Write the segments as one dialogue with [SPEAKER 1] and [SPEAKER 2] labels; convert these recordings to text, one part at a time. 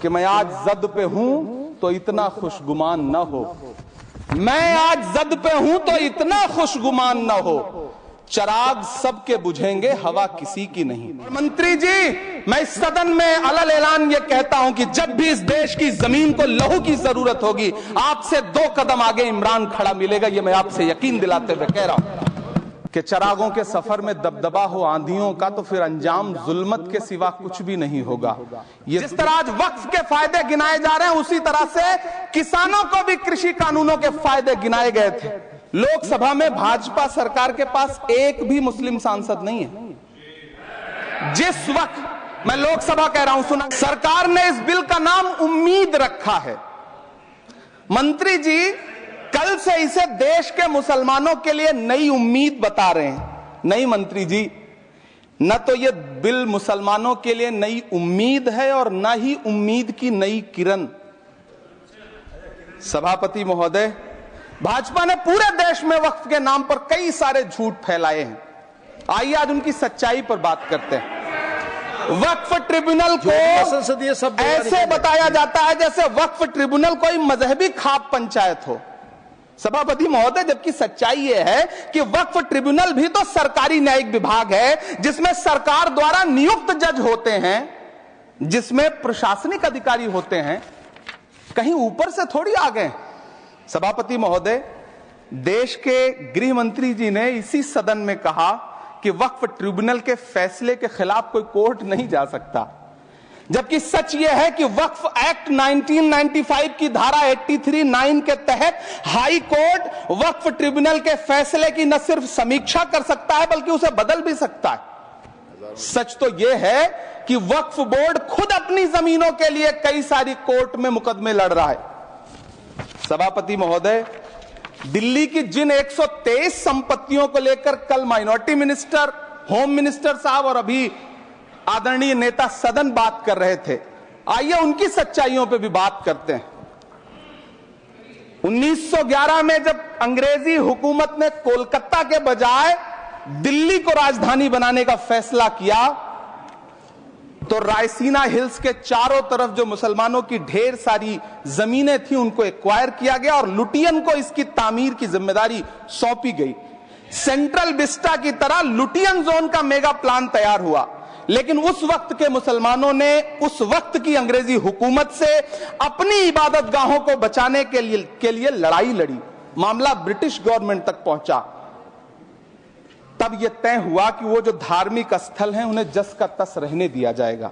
[SPEAKER 1] कि मैं आज जद पे हूं तो इतना खुशगुमान न हो, मैं आज जद पे हूं तो इतना खुशगुमान न हो, चराग सबके बुझेंगे हवा किसी की नहीं। मंत्री जी, मैं इस सदन में अलल ऐलान ये कहता हूं कि जब भी इस देश की जमीन को लहू की जरूरत होगी, आपसे 2 कदम आगे इमरान खड़ा मिलेगा। ये मैं आपसे यकीन दिलाते हुए कह रहा हूं कि चरागों के सफर में दबदबा हो आंधियों का, तो फिर अंजाम जुल्मत के सिवा कुछ भी नहीं होगा। ये जिस तरह आज वक्फ के फायदे गिनाए जा रहे हैं, उसी तरह से किसानों को भी कृषि कानूनों के फायदे गिनाए गए थे। लोकसभा में भाजपा सरकार के पास एक भी मुस्लिम सांसद नहीं है। जिस वक्त मैं लोकसभा कह रहा हूं, सुना, सरकार ने इस बिल का नाम उम्मीद रखा है। मंत्री जी कल से इसे देश के मुसलमानों के लिए नई उम्मीद बता रहे हैं। नहीं मंत्री जी, न तो यह बिल मुसलमानों के लिए नई उम्मीद है और न ही उम्मीद की नई किरण। सभापति महोदय, भाजपा ने पूरे देश में वक्फ के नाम पर कई सारे झूठ फैलाए हैं। आइए आज उनकी सच्चाई पर बात करते हैं। वक्फ ट्रिब्यूनल को ऐसे बताया जाता है जैसे वक्फ ट्रिब्यूनल कोई मजहबी खाप पंचायत हो। सभापति महोदय, जबकि सच्चाई यह है कि वक्फ ट्रिब्यूनल भी तो सरकारी न्यायिक विभाग है, जिसमें सरकार द्वारा नियुक्त जज होते हैं, जिसमें प्रशासनिक अधिकारी होते हैं, कहीं ऊपर से थोड़ी आ गए। सभापति महोदय, देश के गृह मंत्री जी ने इसी सदन में कहा कि वक्फ ट्रिब्यूनल के फैसले के खिलाफ कोई कोर्ट नहीं जा सकता, जबकि सच यह है कि वक्फ एक्ट 1995 की धारा 83(9) के तहत हाई कोर्ट वक्फ ट्रिब्यूनल के फैसले की न सिर्फ समीक्षा कर सकता है बल्कि उसे बदल भी सकता है। सच तो यह है कि वक्फ बोर्ड खुद अपनी जमीनों के लिए कई सारी कोर्ट में मुकदमे लड़ रहा है। सभापति महोदय, दिल्ली की जिन 123 संपत्तियों को लेकर कल माइनॉरिटी मिनिस्टर, होम मिनिस्टर साहब और अभी आदरणीय नेता सदन बात कर रहे थे, आइए उनकी सच्चाइयों पे भी बात करते हैं। 1911 में जब अंग्रेजी हुकूमत ने कोलकाता के बजाय दिल्ली को राजधानी बनाने का फैसला किया, तो रायसीना हिल्स के चारों तरफ जो मुसलमानों की ढेर सारी जमीनें थी उनको एक्वायर किया गया और लुटियन को इसकी तामीर की जिम्मेदारी सौंपी गई। सेंट्रल विस्टा की तरह लुटियन जोन का मेगा प्लान तैयार हुआ, लेकिन उस वक्त के मुसलमानों ने उस वक्त की अंग्रेजी हुकूमत से अपनी इबादत गाहों को बचाने के लिए लड़ाई लड़ी। मामला ब्रिटिश गवर्नमेंट तक पहुंचा। तब यह तय हुआ कि वो जो धार्मिक स्थल हैं उन्हें जस का तस रहने दिया जाएगा।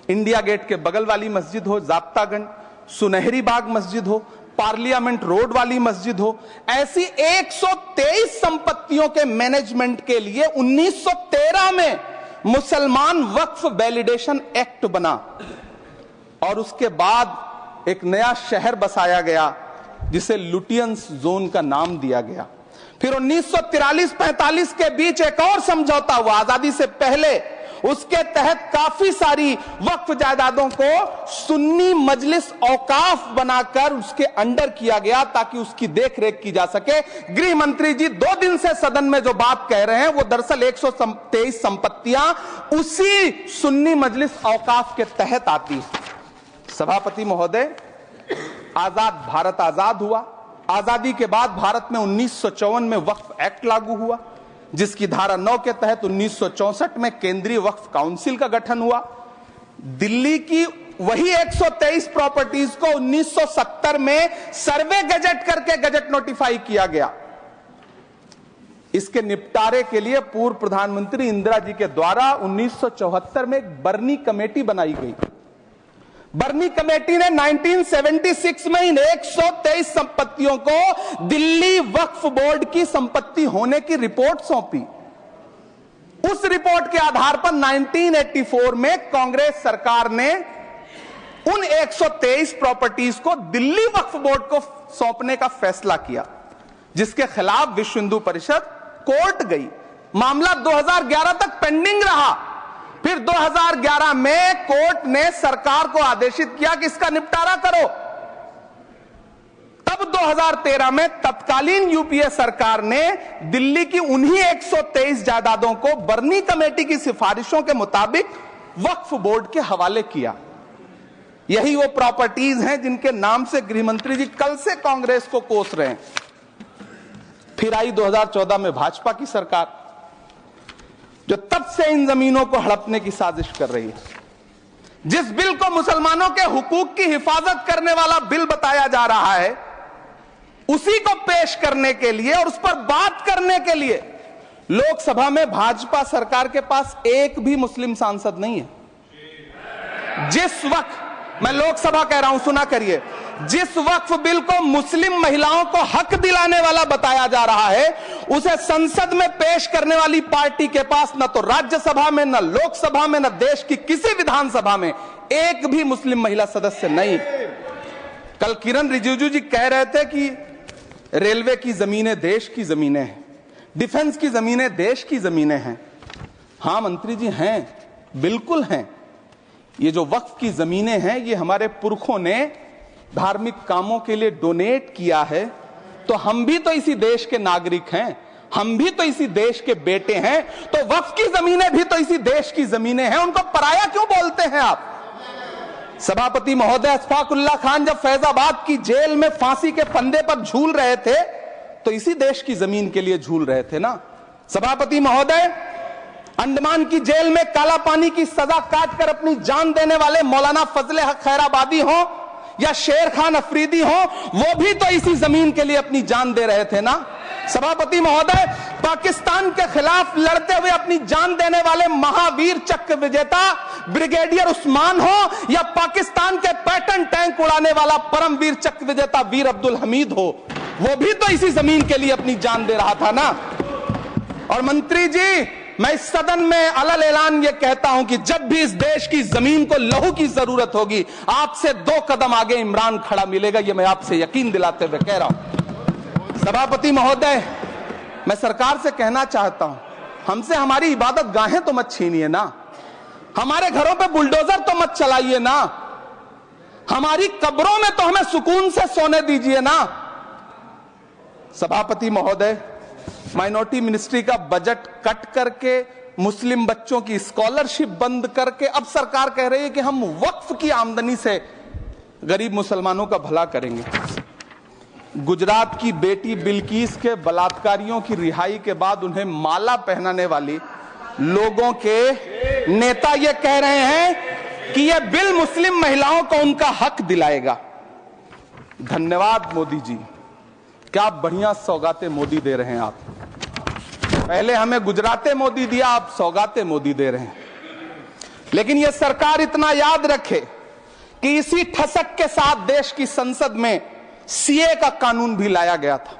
[SPEAKER 1] इंडिया गेट के बगल वाली मस्जिद हो, जाप्तागंज, सुनहरी बाग मस्जिद हो, पार्लियामेंट रोड वाली मस्जिद हो, ऐसी 123 संपत्तियों के मैनेजमेंट के लिए 1913 में मुसलमान वक्फ वैलिडेशन एक्ट बना और उसके बाद एक नया शहर बसाया गया जिसे लुटियंस जोन का नाम दिया गया। फिर 1943-45 के बीच एक और समझौता हुआ आजादी से पहले, उसके तहत काफी सारी वक्फ जायदादों को सुन्नी मजलिस औकाफ बनाकर उसके अंडर किया गया ताकि उसकी देखरेख की जा सके। गृह मंत्री जी 2 दिन से सदन में जो बात कह रहे हैं वो दरअसल 123 संपत्तियां उसी सुन्नी मजलिस औकाफ के तहत आती है। सभापति महोदय, आजाद भारत आजाद हुआ। आजादी के बाद भारत में 1954 में वक्फ एक्ट लागू हुआ, जिसकी धारा 9 के तहत 1964 में केंद्रीय वक्फ काउंसिल का गठन हुआ। दिल्ली की वही 123 प्रॉपर्टीज को 1970 में सर्वे गजट करके गजट नोटिफाई किया गया। इसके निपटारे के लिए पूर्व प्रधानमंत्री इंदिरा जी के द्वारा 1974 में एक बर्नी कमेटी बनाई गई। बर्नी कमेटी ने 1976 में इन 123 संपत्तियों को दिल्ली वक्फ बोर्ड की संपत्ति होने की रिपोर्ट सौंपी। उस रिपोर्ट के आधार पर 1984 में कांग्रेस सरकार ने उन 123 प्रॉपर्टीज को दिल्ली वक्फ बोर्ड को सौंपने का फैसला किया, जिसके खिलाफ विश्व हिंदू परिषद कोर्ट गई। मामला 2011 तक पेंडिंग रहा। फिर 2011 में कोर्ट ने सरकार को आदेशित किया कि इसका निपटारा करो। तब 2013 में तत्कालीन यूपीए सरकार ने दिल्ली की उन्हीं 123 जायदादों को बर्नी कमेटी की सिफारिशों के मुताबिक वक्फ बोर्ड के हवाले किया। यही वो प्रॉपर्टीज हैं जिनके नाम से गृहमंत्री जी कल से कांग्रेस को कोस रहे हैं। फिर आई 2014 में भाजपा की सरकार, जो तब से इन जमीनों को हड़पने की साजिश कर रही है। जिस बिल को मुसलमानों के हुकूक की हिफाजत करने वाला बिल बताया जा रहा है, उसी को पेश करने के लिए और उस पर बात करने के लिए लोकसभा में भाजपा सरकार के पास एक भी मुस्लिम सांसद नहीं है। जिस वक्त, मैं लोकसभा कह रहा हूं, सुना करिए, जिस वक्फ बिल को मुस्लिम महिलाओं को हक दिलाने वाला बताया जा रहा है, उसे संसद में पेश करने वाली पार्टी के पास न तो राज्यसभा में, न लोकसभा में, न देश की किसी विधानसभा में एक भी मुस्लिम महिला सदस्य नहीं। कल किरण रिजिजू जी कह रहे थे कि रेलवे की जमीनें देश की जमीनें हैं, डिफेंस की जमीनें देश की जमीनें हैं। हां मंत्री जी, हैं, बिल्कुल हैं। ये जो वक्फ की जमीनें हैं, ये हमारे पुरखों ने धार्मिक कामों के लिए डोनेट किया है, तो हम भी तो इसी देश के नागरिक हैं, हम भी तो इसी देश के बेटे हैं, तो वक्फ की जमीनें भी तो इसी देश की जमीनें हैं, उनको पराया क्यों बोलते हैं आप? सभापति महोदय अशफाकुल्लाह खान जब फैजाबाद की जेल में फांसी के फंदे पर झूल रहे थे, तो इसी देश की जमीन के लिए झूल रहे थे ना। सभापति महोदय, अंडमान की जेल में काला पानी की सजा काटकर अपनी जान देने वाले मौलाना फजले हक खैराबादी हो या शेर खान अफरीदी हो, वो भी तो इसी जमीन के लिए अपनी जान दे रहे थे ना। सभापति महोदय, पाकिस्तान के खिलाफ लड़ते हुए अपनी जान देने वाले महावीर चक्र विजेता ब्रिगेडियर उस्मान हो या पाकिस्तान के पैटर्न टैंक उड़ाने वाला परमवीर चक्र विजेता वीर अब्दुल हमीद हो, वो भी तो इसी जमीन के लिए अपनी जान दे रहा था ना। और मंत्री जी, मैं इस सदन में अलल ऐलान ये कहता हूं कि जब भी इस देश की जमीन को लहू की जरूरत होगी, आपसे 2 कदम आगे इमरान खड़ा मिलेगा, ये मैं आपसे यकीन दिलाते हुए कह रहा हूं। सभापति महोदय, मैं सरकार से कहना चाहता हूं, हमसे हमारी इबादत गाहें तो मत छीनिए ना, हमारे घरों पे बुलडोजर तो मत चलाइए ना, हमारी कब्रों में तो हमें सुकून से सोने दीजिए ना। सभापति महोदय, माइनॉरिटी मिनिस्ट्री का बजट कट करके, मुस्लिम बच्चों की स्कॉलरशिप बंद करके अब सरकार कह रही है कि हम वक्फ की आमदनी से गरीब मुसलमानों का भला करेंगे। गुजरात की बेटी बिल्किस के बलात्कारियों की रिहाई के बाद उन्हें माला पहनाने वाली लोगों के नेता ये कह रहे हैं कि यह बिल मुस्लिम महिलाओं को उनका हक दिलाएगा। धन्यवाद मोदी जी, क्या बढ़िया सौगातें मोदी दे रहे हैं आप। पहले हमें गुजराते मोदी दिया, आप सौगातें मोदी दे रहे हैं। लेकिन यह सरकार इतना याद रखे कि इसी ठसक के साथ देश की संसद में सीए का कानून भी लाया गया था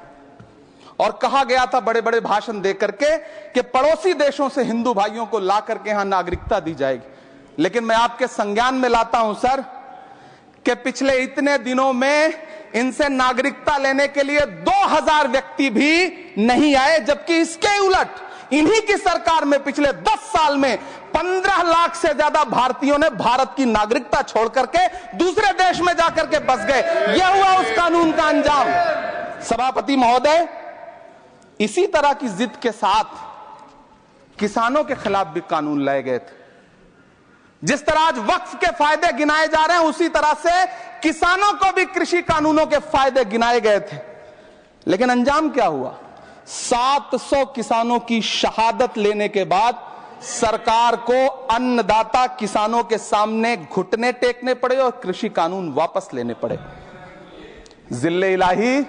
[SPEAKER 1] और कहा गया था बड़े बड़े भाषण देकर के कि पड़ोसी देशों से हिंदू भाइयों को ला करके यहां नागरिकता दी जाएगी। लेकिन मैं आपके संज्ञान में लाता हूं सर कि पिछले इतने दिनों में इनसे नागरिकता लेने के लिए 2000 व्यक्ति भी नहीं आए, जबकि इसके उलट इन्हीं की सरकार में पिछले 10 साल में 15 लाख से ज्यादा भारतीयों ने भारत की नागरिकता छोड़ करके दूसरे देश में जाकर के बस गए। यह हुआ उस कानून का अंजाम। सभापति महोदय, इसी तरह की जिद के साथ किसानों के खिलाफ भी कानून लाए गए थे। जिस तरह आज वक्फ के फायदे गिनाए जा रहे हैं, उसी तरह से किसानों को भी कृषि कानूनों के फायदे गिनाए गए थे। लेकिन अंजाम क्या हुआ? 700 किसानों की शहादत लेने के बाद सरकार को अन्नदाता किसानों के सामने घुटने टेकने पड़े और कृषि कानून वापस लेने पड़े। जिल्ले इलाही,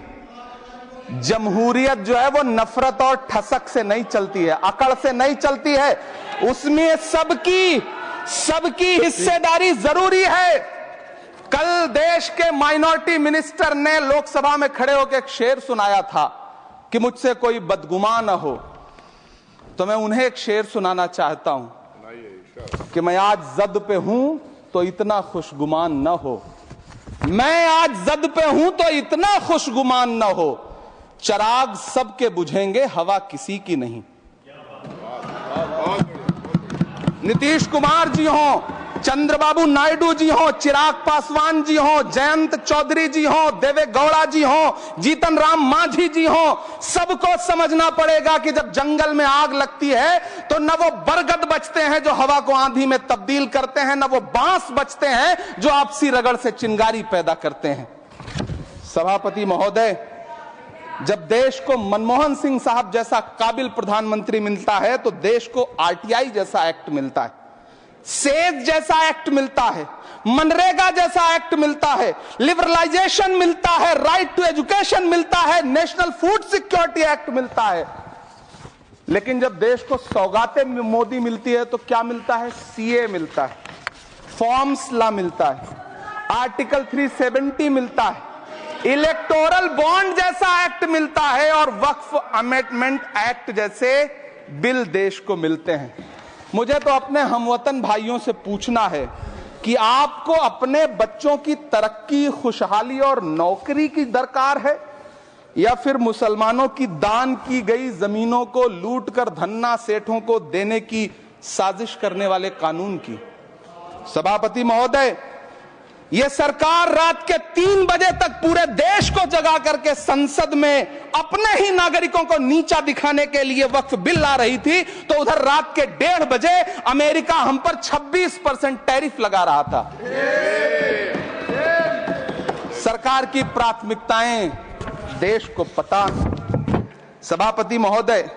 [SPEAKER 1] जमहूरियत जो है वो नफरत और ठसक से नहीं चलती है, अकड़ से नहीं चलती है, उसमें सबकी हिस्सेदारी जरूरी है। कल देश के माइनॉरिटी मिनिस्टर ने लोकसभा में खड़े होकर एक शेर सुनाया था कि मुझसे कोई बदगुमा न हो, तो मैं उन्हें एक शेर सुनाना चाहता हूं कि मैं आज जद पे हूं तो इतना खुशगुमान न हो, मैं आज जद पे हूं तो इतना खुशगुमान न हो, चराग सबके बुझेंगे हवा किसी की नहीं। नीतीश कुमार जी हो, चंद्रबाबू नायडू जी हो, चिराग पासवान जी हो, जयंत चौधरी जी हो, देवे गौड़ा जी हो, जीतन राम मांझी जी हो, सबको समझना पड़ेगा कि जब जंगल में आग लगती है तो न वो बरगद बचते हैं जो हवा को आंधी में तब्दील करते हैं, न वो बांस बचते हैं जो आपसी रगड़ से चिंगारी पैदा करते हैं। सभापति महोदय, जब देश को मनमोहन सिंह साहब जैसा काबिल प्रधानमंत्री मिलता है तो देश को आरटीआई जैसा एक्ट मिलता है, सेज जैसा एक्ट मिलता है, मनरेगा जैसा एक्ट मिलता है, लिबरलाइजेशन मिलता है, राइट टू एजुकेशन मिलता है, नेशनल फूड सिक्योरिटी एक्ट मिलता है। लेकिन जब देश को सौगातें मोदी मिलती है तो क्या मिलता है? सीए मिलता है, फॉर्म्स लॉ मिलता है, आर्टिकल 370 मिलता है, इलेक्टोरल बॉन्ड जैसा एक्ट मिलता है और वक्फ अमेंडमेंट एक्ट जैसे बिल देश को मिलते हैं। मुझे तो अपने हमवतन भाइयों से पूछना है कि आपको अपने बच्चों की तरक्की, खुशहाली और नौकरी की दरकार है या फिर मुसलमानों की दान की गई जमीनों को लूटकर धन्ना सेठों को देने की साजिश करने वाले कानून की? सभापति महोदय, यह सरकार रात के 3 बजे तक पूरे देश को जगा करके संसद में अपने ही नागरिकों को नीचा दिखाने के लिए वक्फ बिल ला रही थी, तो उधर रात के 1:30 बजे अमेरिका हम पर 26% टैरिफ लगा रहा था। सरकार की प्राथमिकताएं देश को पता। सभापति महोदय,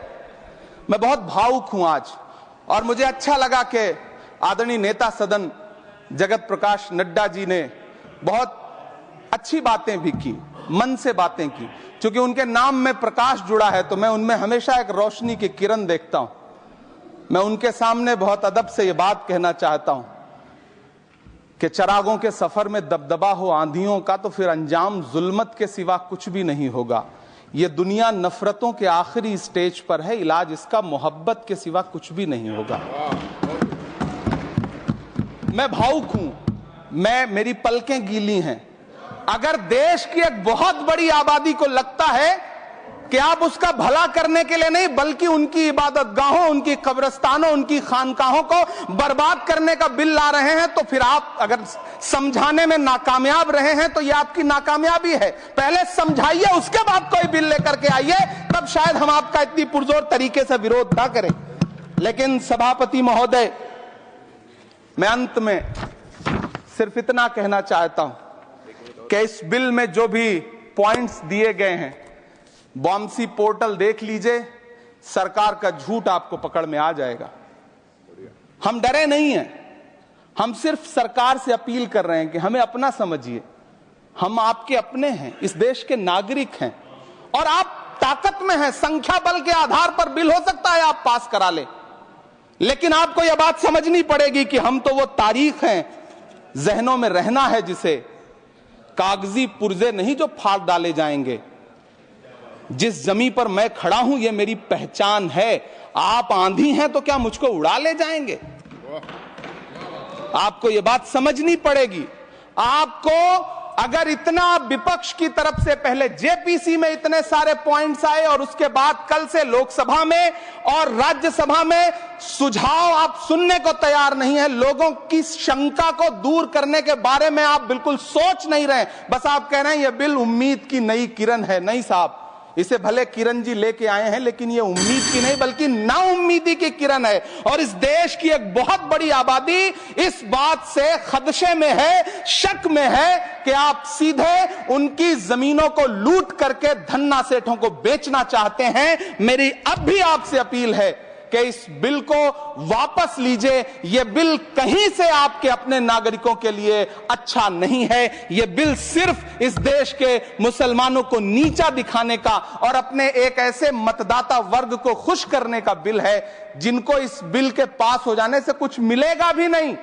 [SPEAKER 1] मैं बहुत भावुक हूं आज, और मुझे अच्छा लगा कि आदरणीय नेता सदन जगत प्रकाश नड्डा जी ने बहुत अच्छी बातें भी की, मन से बातें की। क्योंकि उनके नाम में प्रकाश जुड़ा है तो मैं उनमें हमेशा एक रोशनी की किरण देखता हूं। मैं उनके सामने बहुत अदब से यह बात कहना चाहता हूं कि चिरागों के सफर में दबदबा हो आंधियों का तो फिर अंजाम जुल्मत के सिवा कुछ भी नहीं होगा। यह दुनिया नफरतों के आखिरी स्टेज पर है, इलाज इसका मोहब्बत के सिवा कुछ भी नहीं होगा। मैं भावुक हूं, मेरी पलकें गीली हैं। अगर देश की एक बहुत बड़ी आबादी को लगता है कि आप उसका भला करने के लिए नहीं बल्कि उनकी इबादतगाहों, उनकी कब्रिस्तानों, उनकी खानकाहों को बर्बाद करने का बिल ला रहे हैं, तो फिर आप अगर समझाने में नाकामयाब रहे हैं तो यह आपकी नाकामयाबी है। पहले समझाइए, उसके बाद कोई बिल लेकर के आइए, तब शायद हम आपका इतनी पुरजोर तरीके से विरोध ना करें। लेकिन सभापति महोदय, मैं अंत में सिर्फ इतना कहना चाहता हूं कि इस बिल में जो भी पॉइंट्स दिए गए हैं, बॉम्सी पोर्टल देख लीजिए, सरकार का झूठ आपको पकड़ में आ जाएगा। हम डरे नहीं हैं, हम सिर्फ सरकार से अपील कर रहे हैं कि हमें अपना समझिए। हम आपके अपने हैं, इस देश के नागरिक हैं और आप ताकत में हैं। संख्या बल के आधार पर बिल हो सकता है आप पास करा ले, लेकिन आपको यह बात समझनी पड़ेगी कि हम तो वो तारीख हैं, जहनों में रहना है जिसे कागजी पुर्जे नहीं जो फाड़ डाले जाएंगे। जिस जमीन पर मैं खड़ा हूं यह मेरी पहचान है। आप आंधी हैं तो क्या मुझको उड़ा ले जाएंगे? आपको यह बात समझनी पड़ेगी। आपको अगर इतना विपक्ष की तरफ से पहले जेपीसी में इतने सारे पॉइंट्स आए और उसके बाद कल से लोकसभा में और राज्यसभा में सुझाव आप सुनने को तैयार नहीं है, लोगों की शंका को दूर करने के बारे में आप बिल्कुल सोच नहीं रहे, बस आप कह रहे हैं यह बिल उम्मीद की नई किरण है। नहीं साहब, इसे भले किरण जी लेके आए हैं लेकिन ये उम्मीद की नहीं बल्कि नाउम्मीदी की किरण है। और इस देश की एक बहुत बड़ी आबादी इस बात से खदशे में है, शक में है कि आप सीधे उनकी जमीनों को लूट करके धन्ना सेठों को बेचना चाहते हैं। मेरी अब भी आपसे अपील है कि इस बिल को वापस लीजिए। यह बिल कहीं से आपके अपने नागरिकों के लिए अच्छा नहीं है। यह बिल सिर्फ इस देश के मुसलमानों को नीचा दिखाने का और अपने एक ऐसे मतदाता वर्ग को खुश करने का बिल है जिनको इस बिल के पास हो जाने से कुछ मिलेगा भी नहीं,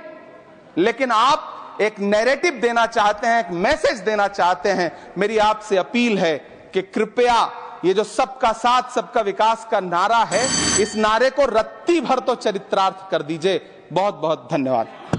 [SPEAKER 1] लेकिन आप एक नैरेटिव देना चाहते हैं, एक मैसेज देना चाहते हैं। मेरी आपसे अपील है कि कृपया ये जो सबका साथ सबका विकास का नारा है, इस नारे को रत्ती भर तो चरित्रार्थ कर दीजिए। बहुत बहुत धन्यवाद।